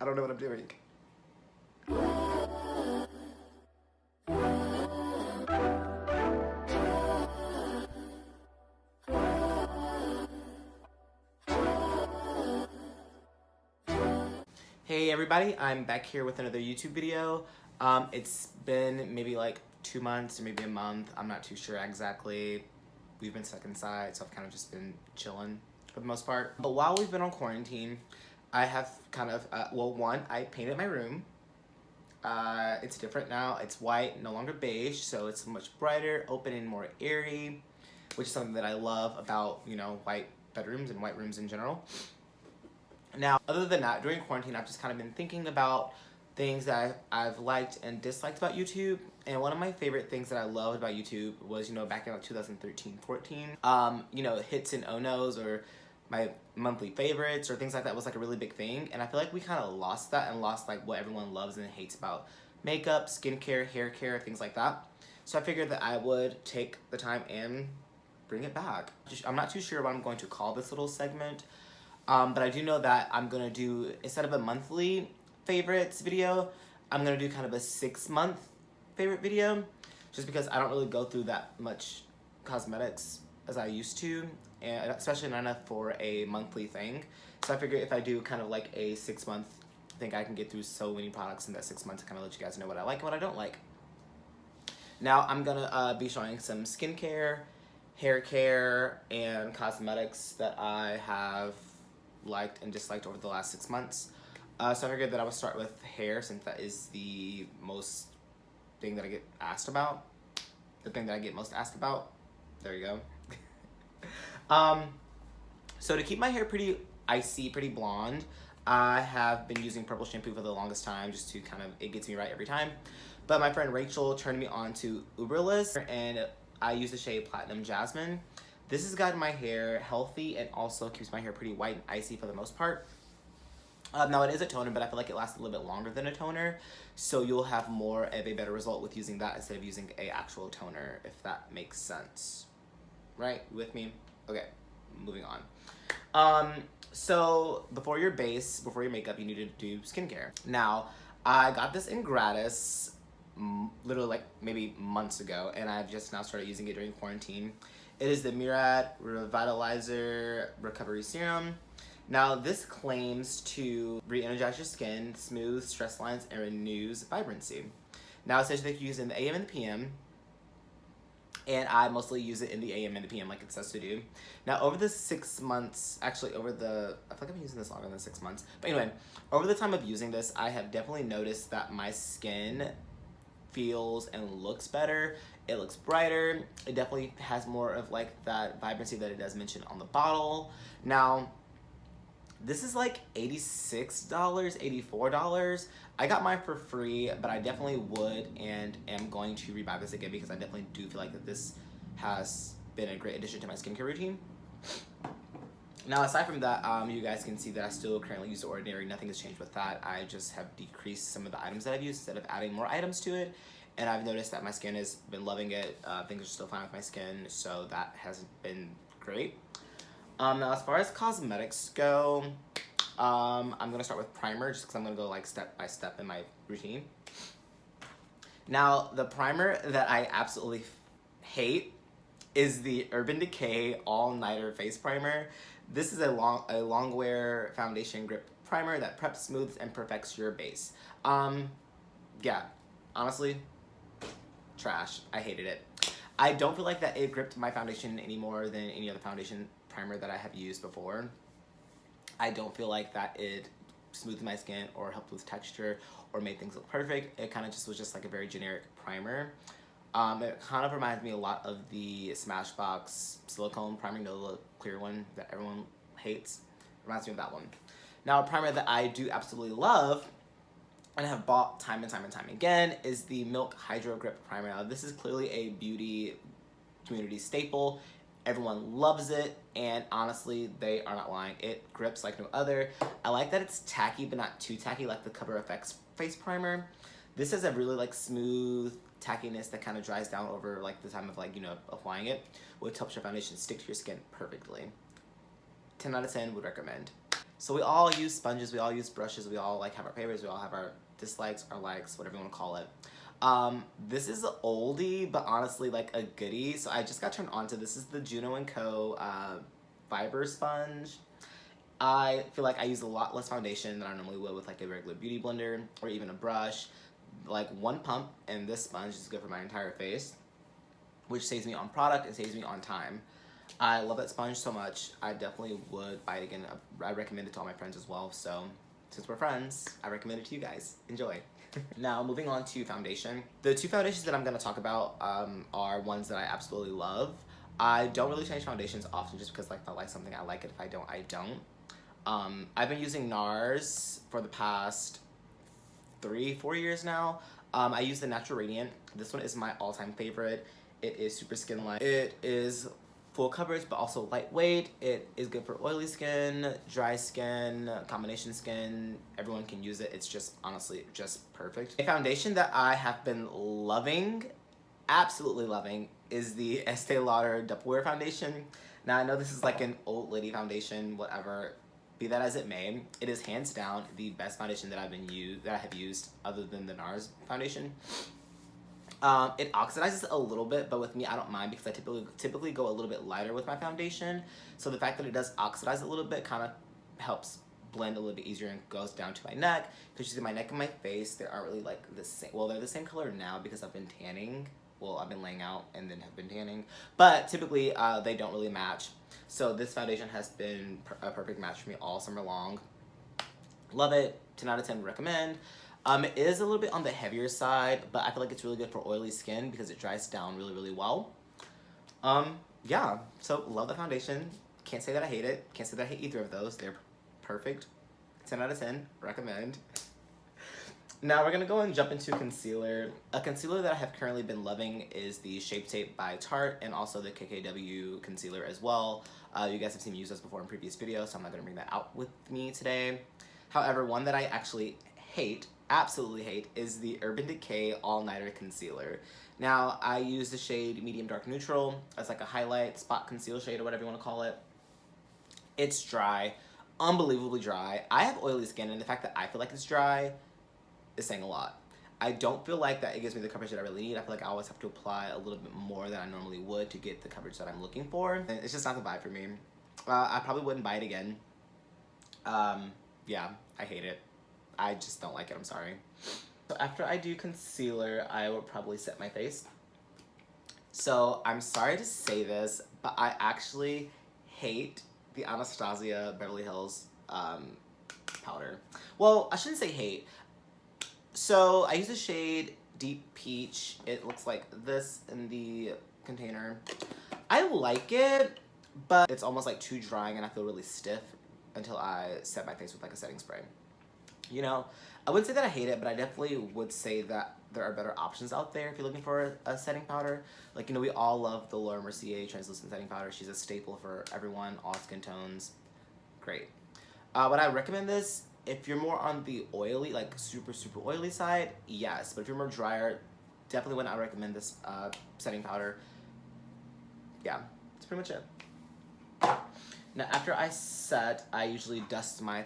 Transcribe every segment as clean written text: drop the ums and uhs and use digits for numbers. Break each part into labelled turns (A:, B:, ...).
A: don't know what I'm doing. Hey everybody, I'm back here with another YouTube video. It's been maybe like 2 months or maybe a month. I'm not too sure exactly. We've been stuck inside, so I've kind of just been chilling for the most part. But while we've been on quarantine, I have kind of, one, I painted my room. It's different now. It's white, no longer beige, so it's much brighter, open, and more airy, which is something that I love about, you know, white bedrooms and white rooms in general. Now, other than that, during quarantine, I've just kind of been thinking about things that I've liked and disliked about YouTube. And one of my favorite things that I loved about YouTube was, you know, back in like 2013, 14, you know, hits and oh-nos or my monthly favorites or things like that was like a really big thing. And I feel like we kind of lost that and lost like what everyone loves and hates about makeup, skincare, hair care, things like that. So I figured that I would take the time and bring it back. I'm not too sure what I'm going to call this little segment. But I do know that I'm going to do, instead of a monthly favorites video, I'm going to do kind of a 6-month favorite video. Just because I don't really go through that much cosmetics as I used to. And especially not enough for a monthly thing. So I figure if I do kind of like a 6-month, I think I can get through so many products in that 6 months to kind of let you guys know what I like and what I don't like. Now I'm going to be showing some skincare, hair care, and cosmetics that I have liked and disliked over the last 6 months. So I figured that I would start with hair since that is the most thing that I get asked about. The thing that I get most asked about. There you go. So to keep my hair pretty icy, pretty blonde, I have been using purple shampoo for the longest time just to kind of, it gets me right every time. But my friend Rachel turned me on to Uberless and I use the shade Platinum Jasmine. This has gotten my hair healthy and also keeps my hair pretty white and icy for the most part. Now it is a toner, but I feel like it lasts a little bit longer than a toner, so you'll have more of a better result with using that instead of using a actual toner, if that makes sense. Right? You with me? Okay, moving on. So before your base, before your makeup, you need to do skincare. Now, I got this in gratis literally like maybe months ago, and I've just now started using it during quarantine. It is the Murad Revitalizer Recovery Serum. Now, this claims to re-energize your skin, smooth stress lines, and renews vibrancy. Now, it says that you use it in the AM and the PM, and I mostly use it in the AM and the PM like it says to do. Now, over the 6 months, actually over the, I feel like I've been using this longer than 6 months, but anyway, over the time of using this, I have definitely noticed that my skin feels and looks better. It looks brighter. It definitely has more of like that vibrancy that it does mention on the bottle. Now, this is like $86, $84. I got mine for free, but I definitely would and am going to rebuy this again because I definitely do feel like that this has been a great addition to my skincare routine. Now, aside from that, you guys can see that I still currently use The Ordinary. Nothing has changed with that. I just have decreased some of the items that I've used instead of adding more items to it. And I've noticed that my skin has been loving it. Things are still fine with my skin, so that has been great. Now, as far as cosmetics go, I'm going to start with primer just because I'm going to go like step by step in my routine. Now, the primer that I absolutely hate is the Urban Decay All Nighter Face Primer. This is a long wear foundation grip primer that preps, smooths, and perfects your base. Yeah, honestly, trash. I hated it. I don't feel like that it gripped my foundation any more than any other foundation primer that I have used before. I don't feel like that it smoothed my skin or helped with texture or made things look perfect. It kind of just was just like a very generic primer. It kind of reminds me a lot of the Smashbox silicone primer, the clear one that everyone hates. Reminds me of that one. Now, a primer that I do absolutely love and have bought time and time and time again is the Milk Hydro Grip Primer. Now, this is clearly a beauty community staple. Everyone loves it, and honestly, they are not lying. It grips like no other. I like that it's tacky, but not too tacky like the Cover FX face primer. This has a really like smooth tackiness that kind of dries down over like the time of like, you know, applying it, which helps your foundation stick to your skin perfectly. 10 out of 10 would recommend. So we all use sponges, we all use brushes, we all like have our favorites, we all have our dislikes, our likes, whatever you want to call it. This is an oldie, but honestly like a goodie. So I just got turned on to this. Is the Juno & Co. Fiber Sponge. I feel like I use a lot less foundation than I normally would with like a regular beauty blender or even a brush. Like one pump and this sponge is good for my entire face, which saves me on product and saves me on time. I love that sponge so much. I definitely would buy it again. I recommend it to all my friends as well. So since we're friends, I recommend it to you guys. Enjoy. Now moving on to foundation. The two foundations that I'm going to talk about are ones that I absolutely love. I don't really change foundations often just because like if I like something I like it. If I don't, I don't. I've been using NARS for the past 3-4 years now. I use the Natural Radiant. This one is my all-time favorite. It is super skin light. It is full coverage but also lightweight. It is good for oily skin, dry skin, combination skin. Everyone can use it. It's just honestly just perfect. A foundation that I have been loving, absolutely loving, is the Estee Lauder Double Wear foundation. Now I know this is like an old lady foundation, whatever. Be that as it may, it is hands down the best foundation that I have used other than the NARS foundation. It oxidizes a little bit, but with me I don't mind because I typically go a little bit lighter with my foundation. So the fact that it does oxidize a little bit kind of helps blend a little bit easier and goes down to my neck. Because you see my neck and my face, they aren't really like the same. Well, they're the same color now because I've been tanning. Well, I've been laying out and then have been tanning. But typically they don't really match. So this foundation has been a perfect match for me all summer long. Love it. 10 out of 10 recommend. It is a little bit on the heavier side, but I feel like it's really good for oily skin because it dries down really, really well. Yeah, so love the foundation. Can't say that I hate it. Can't say that I hate either of those. They're perfect. 10 out of 10, recommend. Now we're gonna go and jump into concealer. A concealer that I have currently been loving is the Shape Tape by Tarte and also the KKW concealer as well. You guys have seen me use this before in previous videos, so I'm not gonna bring that out with me today. However, one that I actually hate, absolutely hate, is the Urban Decay All Nighter Concealer. Now, I use the shade Medium Dark Neutral as like a highlight, spot conceal shade, or whatever you want to call it. It's dry, unbelievably dry. I have oily skin, and the fact that I feel like it's dry is saying a lot. I don't feel like that it gives me the coverage that I really need. I feel like I always have to apply a little bit more than I normally would to get the coverage that I'm looking for. And it's just not the vibe for me. I probably wouldn't buy it again. Yeah, I hate it. I just don't like it, I'm sorry. So after I do concealer, I will probably set my face. So I'm sorry to say this, but I actually hate the Anastasia Beverly Hills powder. Well, I shouldn't say hate. So I use the shade Deep Peach. It looks like this in the container. I like it, but it's almost like too drying and I feel really stiff until I set my face with like a setting spray. You know, I wouldn't say that I hate it, but I definitely would say that there are better options out there if you're looking for a setting powder. Like, you know, we all love the Laura Mercier translucent setting powder. She's a staple for everyone, all skin tones. Great. Would I recommend this? If you're more on the oily, like super, super oily side, yes. But if you're more drier, definitely would not recommend this setting powder. Yeah, that's pretty much it. Now, after I set, I usually dust my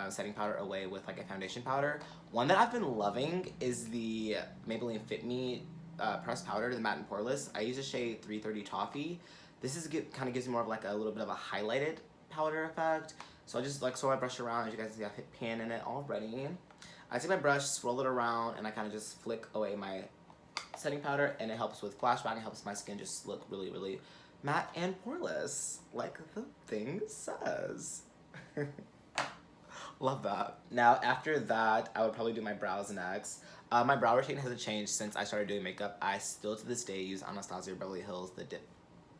A: setting powder away with like a foundation powder. One that I've been loving is the Maybelline Fit Me pressed powder, the matte and poreless. I use the shade 330 Toffee. This is kind of gives me more of like a little bit of a highlighted powder effect. So I just like swirl my brush around. As you guys see, I hit pan in it already. I take my brush, swirl it around, and I kind of just flick away my setting powder, and it helps with flashback. It helps my skin just look really, really matte and poreless, like the thing says. Love that. Now, after that, I would probably do my brows next. My brow routine hasn't changed since I started doing makeup. I still, to this day, use Anastasia Beverly Hills, the Dip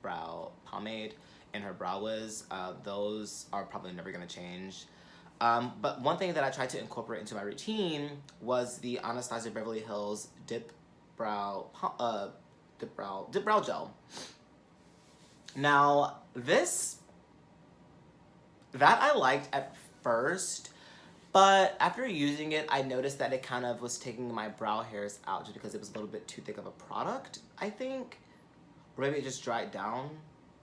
A: Brow Pomade, and her Brow Wiz. Those are probably never gonna change. But one thing that I tried to incorporate into my routine was the Anastasia Beverly Hills Dip Brow Gel. Now, that I liked at first, but after using it, I noticed that it kind of was taking my brow hairs out just because it was a little bit too thick of a product, I think. Or maybe it just dried down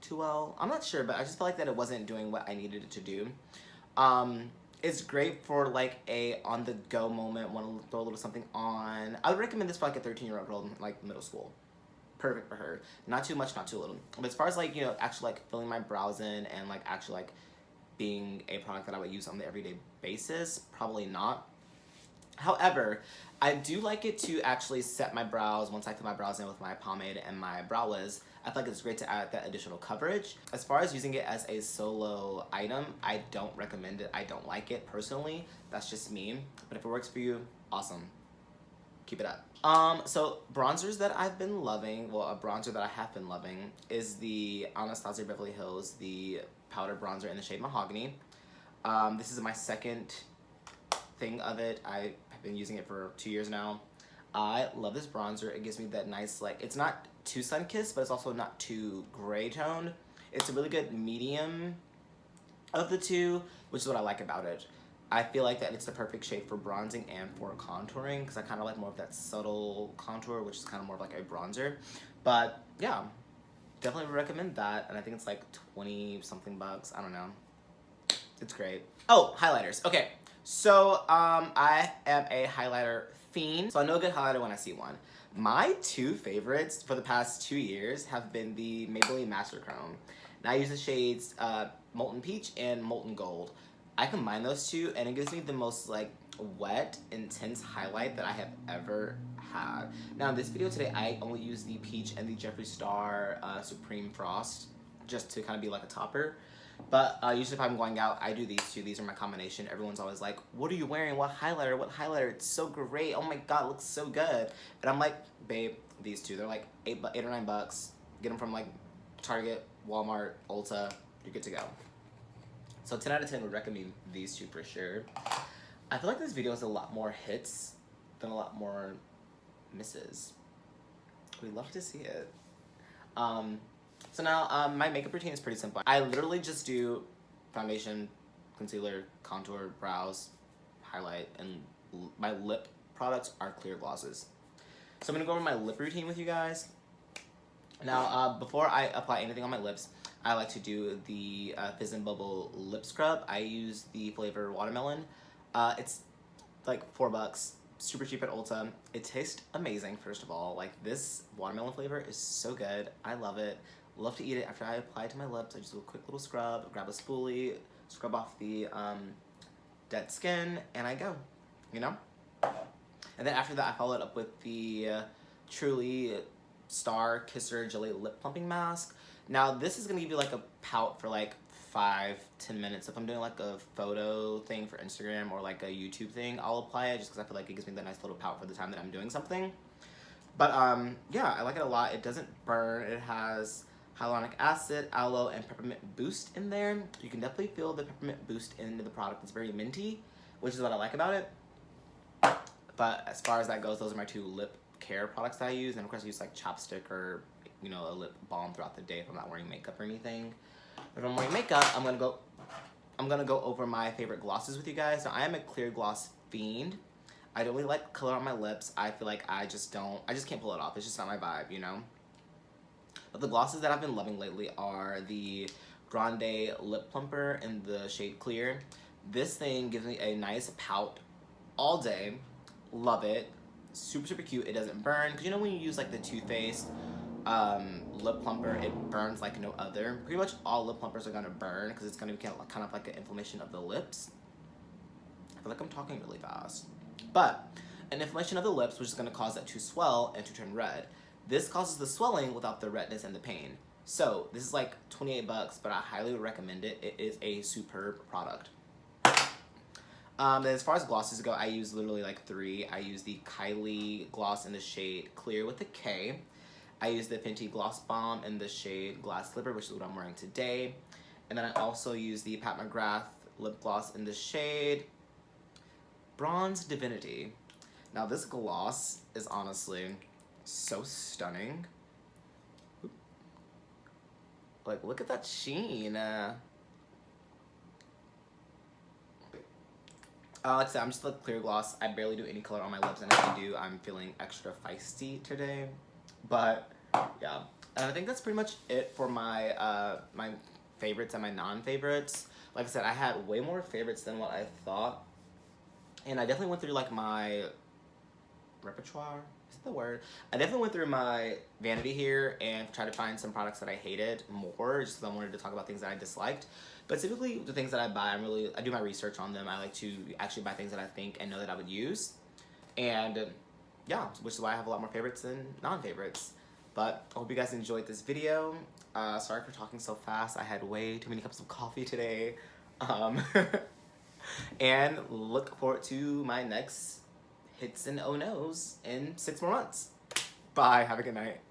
A: too well. I'm not sure, but I just felt like that it wasn't doing what I needed it to do. It's great for like a on the go moment, want to throw a little something on. I would recommend this for like a 13-year-old girl in like middle school. Perfect for her. Not too much, not too little. But as far as like, you know, actually like filling my brows in and like actually like being a product that I would use on the everyday basis, probably not. However, I do like it to actually set my brows once I fill my brows in with my pomade and my brow wiz. I feel like it's great to add that additional coverage. As far as using it as a solo item, I don't recommend it. I don't like it personally. That's just me. But if it works for you, awesome. Keep it up. So bronzers that I've been loving, well, a bronzer that I have been loving is the Anastasia Beverly Hills, the powder bronzer in the shade Mahogany. This is my second thing of it. I have been using it for 2 years now. I love this bronzer. It gives me that nice, like, it's not too sun-kissed, but it's also not too gray toned. It's a really good medium of the two, which is what I like about it. I feel like that it's the perfect shade for bronzing and for contouring, because I kind of like more of that subtle contour, which is kind of more of like a bronzer. But yeah, definitely recommend that. And I think it's like 20 something bucks. I don't know. It's great. Oh, highlighters. Okay. So, I am a highlighter fiend. So I know a good highlighter when I see one. My two favorites for the past 2 years have been the Maybelline Master Chrome. And I use the shades Molten Peach and Molten Gold. I combine those two and it gives me the most like wet, intense highlight that I have ever had. Now in this video today, I only use the Peach and the Jeffree Star Supreme Frost just to kind of be like a topper. But usually if I'm going out, I do these two. These are my combination. Everyone's always like, what are you wearing? What highlighter? What highlighter? It's so great. Oh my God, it looks so good. And I'm like, babe, these two. They're like $8 or $9. Get them from like Target, Walmart, Ulta. You're good to go. So 10 out of 10 would recommend these two for sure. I feel like this video has a lot more hits than a lot more misses. We love to see it. So now my makeup routine is pretty simple. I literally just do foundation, concealer, contour, brows, highlight, and my lip products are clear glosses. So I'm gonna go over my lip routine with you guys. Now, before I apply anything on my lips, I like to do the Fizz and Bubble lip scrub. I use the flavor watermelon. It's like $4, super cheap at Ulta. It tastes amazing, first of all. Like, this watermelon flavor is so good. I love it. Love to eat it. After I apply it to my lips, I just do a quick little scrub, grab a spoolie, scrub off the dead skin, and I go, you know? And then after that, I follow it up with the Truly Star Kisser Jelly Lip Plumping Mask. Now, this is going to give you like a pout for like 5-10 minutes. If I'm doing like a photo thing for Instagram or like a YouTube thing, I'll apply it just because I feel like it gives me that nice little pout for the time that I'm doing something. But yeah, I like it a lot. It doesn't burn. It has hyaluronic acid, aloe, and peppermint boost in there. You can definitely feel the peppermint boost into the product. It's very minty, which is what I like about it. But as far as that goes, those are my two lip care products that I use. And of course I use like chapstick or, you know, a lip balm throughout the day if I'm not wearing makeup or anything. If I'm wearing makeup, I'm gonna go over my favorite glosses with you guys. Now, I am a clear gloss fiend. I don't really like color on my lips. I feel like I just can't pull it off. It's just not my vibe, you know? But the glosses that I've been loving lately are the Grande Lip Plumper in the shade Clear. This thing gives me a nice pout all day. Love it. Super, super cute. It doesn't burn. Because you know when you use like the Too Faced lip plumper, it burns like no other. Pretty much all lip plumpers are going to burn because it's going to be kind of like an inflammation of the lips. I feel like I'm talking really fast. But an inflammation of the lips, which is going to cause that to swell and to turn red. This causes the swelling without the redness and the pain. So this is like $28, but I highly recommend it. It is a superb product. As far as glosses go, I use literally like 3. I use the Kylie gloss in the shade Clear with a K. I use the Fenty Gloss Bomb in the shade Glass Slipper, which is what I'm wearing today. And then I also use the Pat McGrath lip gloss in the shade Bronze Divinity. Now this gloss is honestly so stunning. Like, look at that sheen. Like I said, I'm just a clear gloss. I barely do any color on my lips, and if I do, I'm feeling extra feisty today. But yeah, and I think that's pretty much it for my my favorites and my non-favorites. like I said, I had way more favorites than what I thought. And I definitely went through like my repertoire. Is that the word? I definitely went through my vanity here and tried to find some products that I hated more, just because I wanted to talk about things that I disliked. But typically, the things that I buy, I do my research on them. I like to actually buy things that I think and know that I would use, and yeah, which is why I have a lot more favorites than non-favorites. But I hope you guys enjoyed this video. Sorry for talking so fast. I had way too many cups of coffee today. Um, and look forward to my next hits and oh no's in 6 more months. Bye. Have a good night.